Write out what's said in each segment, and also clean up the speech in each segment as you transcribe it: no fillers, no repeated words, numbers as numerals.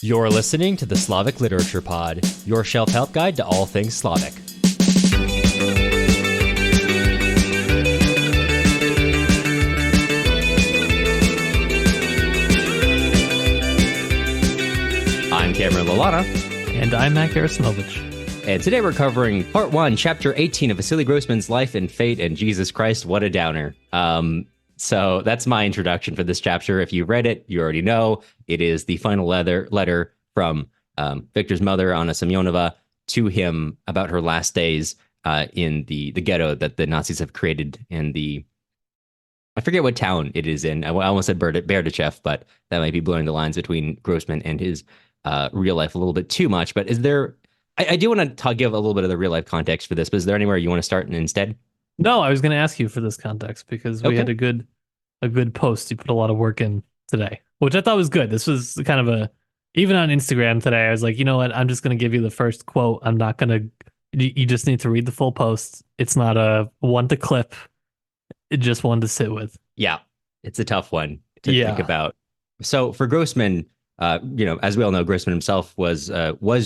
You're listening to the Slavic Literature Pod, your shelf help guide to all things Slavic. I'm Cameron Lalana. And I'm Matt Garasinovich. And today we're covering Part 1, Chapter 18 of Vasily Grossman's Life and Fate, and Jesus Christ, what a downer. So that's my introduction for this chapter. If you read it, you already know it is the final letter from Victor's mother, Anna Semyonova, to him about her last days in the ghetto that the Nazis have created in I forget what town it is in. I almost said Berdichev, but that might be blurring the lines between Grossman and his real life a little bit too much. But is there, I do want to give a little bit of the real life context for this, but is there anywhere you want to start instead? No, I was going to ask you for this context because we had a good post. You put a lot of work in today, which I thought was good. This was kind of even on Instagram today, I was like, you know what? I'm just going to give you the first quote. I'm not going to, you just need to read the full post. It's not a one to clip. It's just one to sit with. Yeah, it's a tough one to think about. So for Grossman, as we all know, Grossman himself was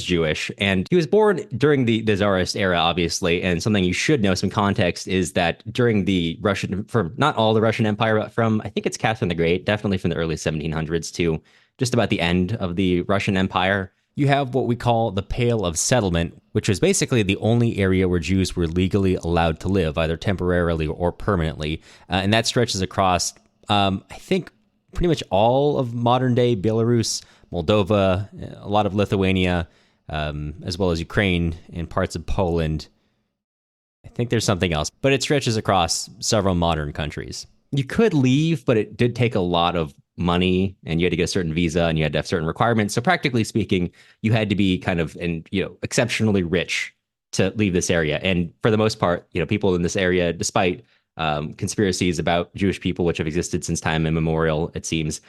Jewish, and he was born during the Tsarist era, obviously. And something you should know, some context, is that during the from not all the Russian Empire, but from, I think it's Catherine the Great, definitely from the early 1700s to just about the end of the Russian Empire, you have what we call the Pale of Settlement, which was basically the only area where Jews were legally allowed to live, either temporarily or permanently. And that stretches across, I think, pretty much all of modern-day Belarus, Moldova, a lot of Lithuania, as well as Ukraine and parts of Poland. I think there's something else, but it stretches across several modern countries. You could leave, but it did take a lot of money, and you had to get a certain visa, and you had to have certain requirements. So practically speaking, you had to be kind of exceptionally rich to leave this area. And for the most part, people in this area, despite conspiracies about Jewish people, which have existed since time immemorial, it seems,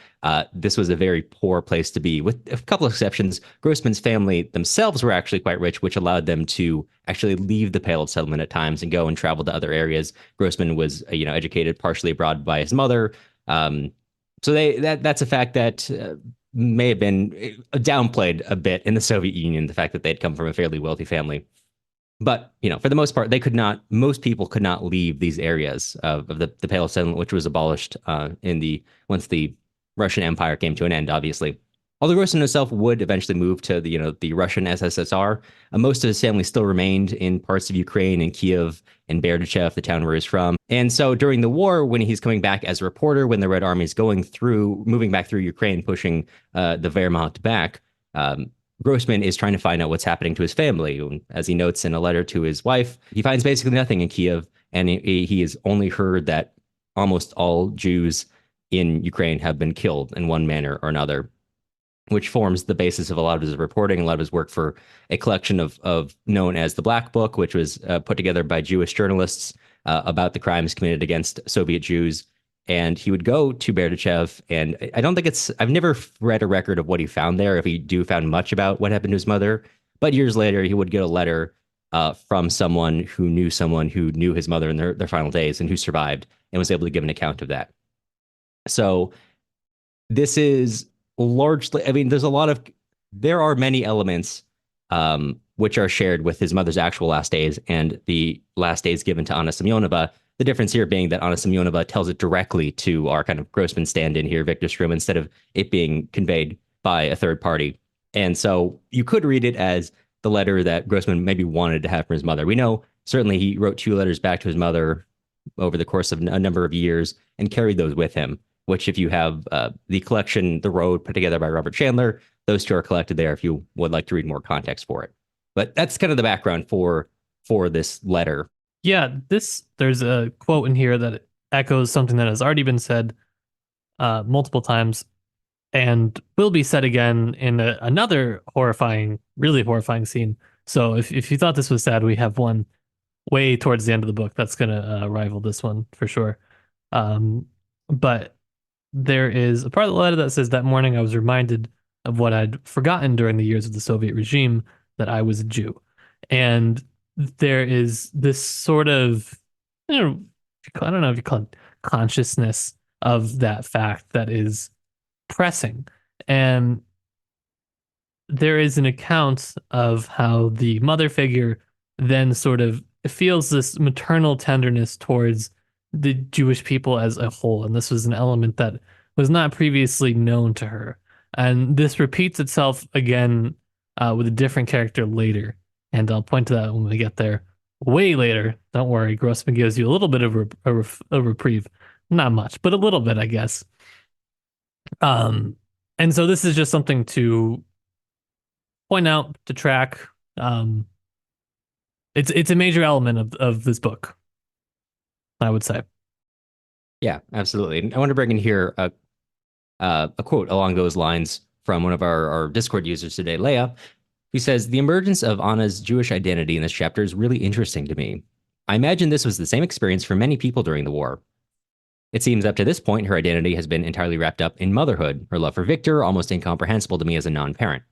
this was a very poor place to be. With a couple of exceptions, Grossman's family themselves were actually quite rich, which allowed them to actually leave the Pale of Settlement at times and go and travel to other areas. Grossman was, educated partially abroad by his mother. So that's a fact that may have been downplayed a bit in the Soviet Union, the fact that they'd come from a fairly wealthy family. But, for the most part, most people could not leave these areas of the Pale of Settlement, which was abolished once the Russian Empire came to an end, obviously. Although Grossman himself would eventually move to the Russian SSSR, most of his family still remained in parts of Ukraine and Kiev and Berdichev, the town where he's from. And so during the war, when he's coming back as a reporter, when the Red Army is moving back through Ukraine, pushing the Wehrmacht back, Grossman is trying to find out what's happening to his family. As he notes in a letter to his wife, he finds basically nothing in Kiev, and he has only heard that almost all Jews in Ukraine have been killed in one manner or another, which forms the basis of a lot of his reporting, a lot of his work for a collection of known as the Black Book, which was put together by Jewish journalists about the crimes committed against Soviet Jews. And he would go to Berdichev, and I don't think I've never read a record of what he found there, if he found much about what happened to his mother. But years later, he would get a letter from someone who knew his mother in their final days and who survived and was able to give an account of that. So this is largely, there are many elements which are shared with his mother's actual last days and the last days given to Anna Semyonova. The difference here being that Anna Semyonova tells it directly to our kind of Grossman stand-in here, Victor Strum, instead of it being conveyed by a third party. And so you could read it as the letter that Grossman maybe wanted to have from his mother. We know certainly he wrote 2 letters back to his mother over the course of a number of years and carried those with him, which if you have the collection, The Road, put together by Robert Chandler, those 2 are collected there if you would like to read more context for it. But that's kind of the background for this letter. Yeah, there's a quote in here that echoes something that has already been said multiple times and will be said again in another really horrifying scene. So if you thought this was sad, we have one way towards the end of the book that's going to rival this one for sure. But there is a part of the letter that says, "That morning I was reminded of what I'd forgotten during the years of the Soviet regime, that I was a Jew." And there is this sort of, I don't know if you call it consciousness of that fact that is pressing. And there is an account of how the mother figure then sort of feels this maternal tenderness towards the Jewish people as a whole. And this was an element that was not previously known to her. And this repeats itself again with a different character later. And I'll point to that when we get there way later. Don't worry, Grossman gives you a little bit of a reprieve. Not much, but a little bit, I guess. Um, and so this is just something to point out, to track. Um, it's a major element of this book, I would say. Yeah, absolutely. And I want to bring in here a quote along those lines from one of our Discord users today, Leah, who says, "The emergence of Anna's Jewish identity in this chapter is really interesting to me. I imagine this was the same experience for many people during the war. It seems up to this point, her identity has been entirely wrapped up in motherhood, her love for Victor, almost incomprehensible to me as a non-parent.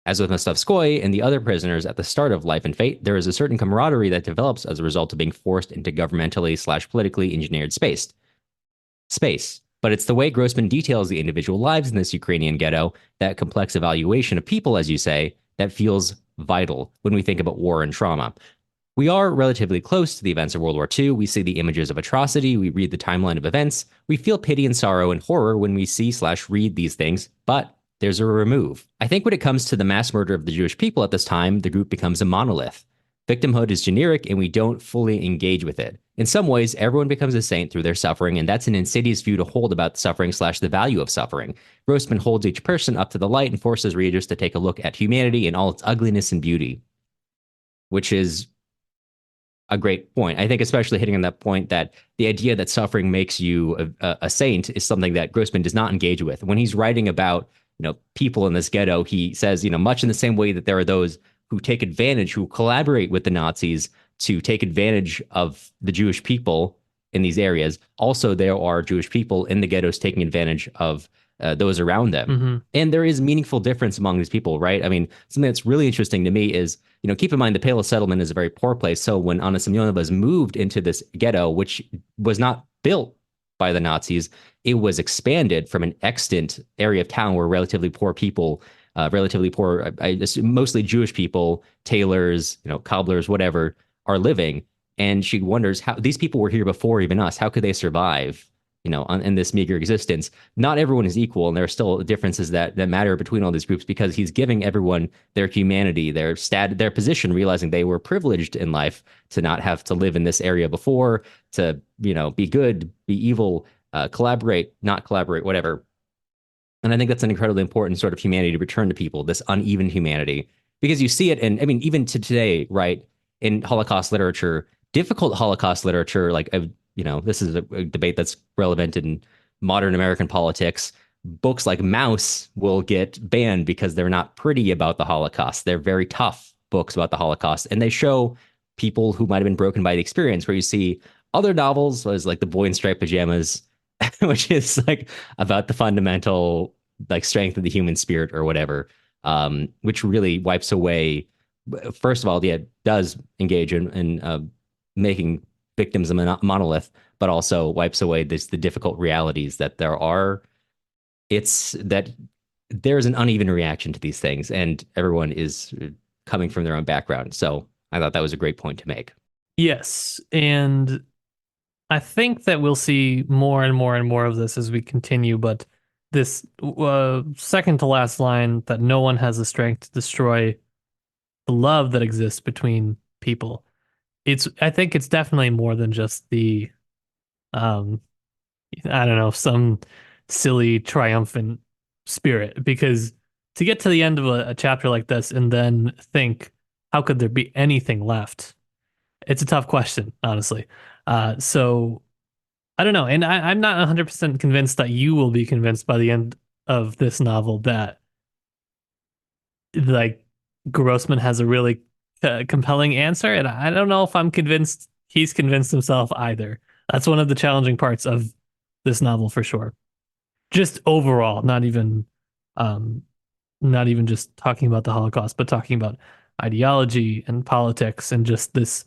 As with Mostovskoy and the other prisoners at the start of Life and Fate, there is a certain camaraderie that develops as a result of being forced into governmentally/politically engineered space. But it's the way Grossman details the individual lives in this Ukrainian ghetto, that complex evaluation of people, as you say, that feels vital when we think about war and trauma. We are relatively close to the events of World War II. We see the images of atrocity. We read the timeline of events. We feel pity and sorrow and horror when we see/read these things, but there's a remove. I think when it comes to the mass murder of the Jewish people at this time, the group becomes a monolith. Victimhood is generic and we don't fully engage with it. In some ways, everyone becomes a saint through their suffering, and that's an insidious view to hold about suffering/the value of suffering. Grossman holds each person up to the light and forces readers to take a look at humanity in all its ugliness and beauty, which is a great point. I think especially hitting on that point that the idea that suffering makes you a saint is something that Grossman does not engage with. When he's writing about, people in this ghetto, he says, much in the same way that there are those who take advantage, who collaborate with the Nazis to take advantage of the Jewish people in these areas. Also, there are Jewish people in the ghettos taking advantage of those around them. Mm-hmm. And there is meaningful difference among these people, right? I mean, something that's really interesting to me is, keep in mind the Pale Settlement is a very poor place. So when Anna Semyonova was moved into this ghetto, which was not built by the Nazis, it was expanded from an extant area of town where relatively poor people, relatively poor, I assume mostly Jewish people, tailors, cobblers, whatever, are living. And she wonders how these people were here before even us. How could they survive, in this meager existence? Not everyone is equal, and there are still differences that matter between all these groups because he's giving everyone their humanity, their position, realizing they were privileged in life to not have to live in this area before, to be good, be evil, collaborate, not collaborate, whatever. And I think that's an incredibly important sort of humanity to return to people, this uneven humanity, because you see it, and I mean, even to today, right, in Holocaust literature, difficult Holocaust literature, like, this is a debate that's relevant in modern American politics. Books like Mouse will get banned because they're not pretty about the Holocaust. They're very tough books about the Holocaust, and they show people who might have been broken by the experience, where you see other novels, as like The Boy in Striped Pajamas, which is like about the fundamental like strength of the human spirit or whatever, which really wipes away. First of all, yeah, it does engage in making victims a monolith, but also wipes away the difficult realities that there are. It's that there's an uneven reaction to these things, and everyone is coming from their own background. So I thought that was a great point to make. Yes, and I think that we'll see more and more and more of this as we continue, but this second to last line, that no one has the strength to destroy the love that exists between people. I think it's definitely more than just the um I don't know, some silly triumphant spirit, because to get to the end of a chapter like this and then think, how could there be anything left? It's a tough question, honestly. So I don't know. And I'm not 100% convinced that you will be convinced by the end of this novel that like Grossman has a really compelling answer. And I don't know if I'm convinced he's convinced himself either. That's one of the challenging parts of this novel for sure. Just overall, um, not even just talking about the Holocaust, but talking about ideology and politics and just this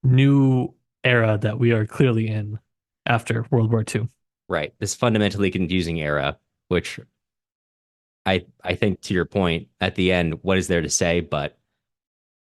new era that we are clearly in after World War II. Right. This fundamentally confusing era, which I think to your point at the end, what is there to say? But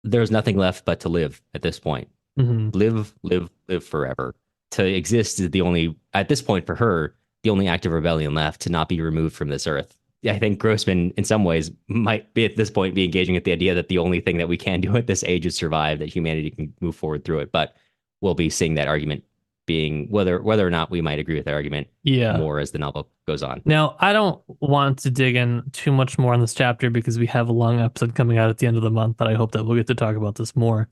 there's nothing left but to live at this point. Hmm. Live, live, live forever. To exist is the only, at this point for her, the only act of rebellion left, to not be removed from this earth. I think Grossman, in some ways, might be at this point be engaging with the idea that the only thing that we can do at this age is survive, that humanity can move forward through it. But we'll be seeing that argument being whether or not we might agree with that argument Yeah. more as the novel goes on. Now, I don't want to dig in too much more on this chapter because we have a long episode coming out at the end of the month that I hope that we'll get to talk about this more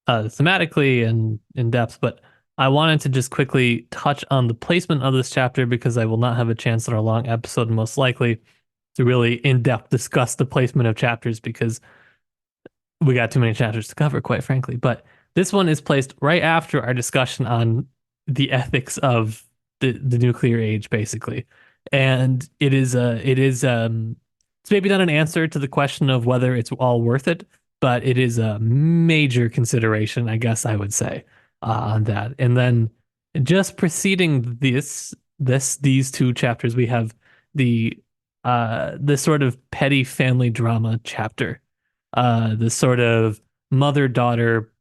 thematically and in depth. But I wanted to just quickly touch on the placement of this chapter because I will not have a chance in our long episode, most likely, to really in depth discuss the placement of chapters because we got too many chapters to cover, quite frankly. But this one is placed right after our discussion on the ethics of the nuclear age, basically. And it's maybe not an answer to the question of whether it's all worth it, but it is a major consideration, I guess I would say, on that. And then just preceding these two chapters, we have the the sort of petty family drama chapter, the sort of mother daughter,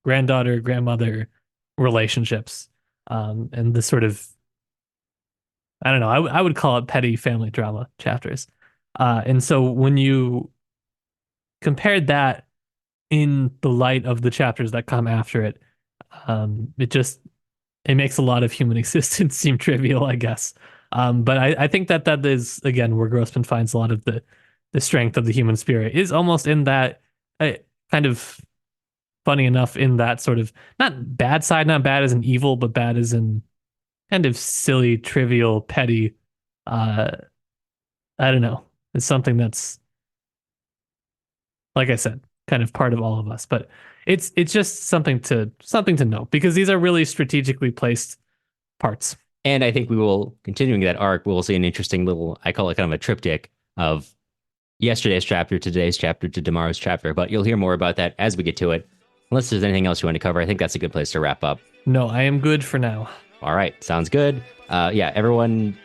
granddaughter grandmother relationships, and the sort of I don't know, I would call it petty family drama chapters. And so when you compared that in the light of the chapters that come after it, it just it makes a lot of human existence seem trivial, I guess. But I think that that is again where Grossman finds a lot of the strength of the human spirit is almost in that kind of funny enough in that sort of not bad side, not bad as an evil, but bad as in kind of silly, trivial, petty. Uh, I don't know. It's something that's like I said, kind of part of all of us, but it's just something to note because these are really strategically placed parts. And I think we will, continuing that arc, we'll see an interesting little, I call it kind of a triptych of yesterday's chapter, today's chapter, to tomorrow's chapter. But you'll hear more about that as we get to it. Unless there's anything else you want to cover, I think that's a good place to wrap up. No, I am good for now. All right, sounds good. Yeah, everyone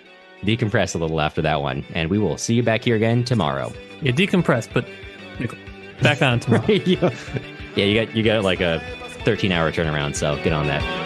decompress a little after that one, and we will see you back here again tomorrow. Yeah, decompress, but back on tomorrow. Yeah, you got like a 13-hour turnaround, so get on that.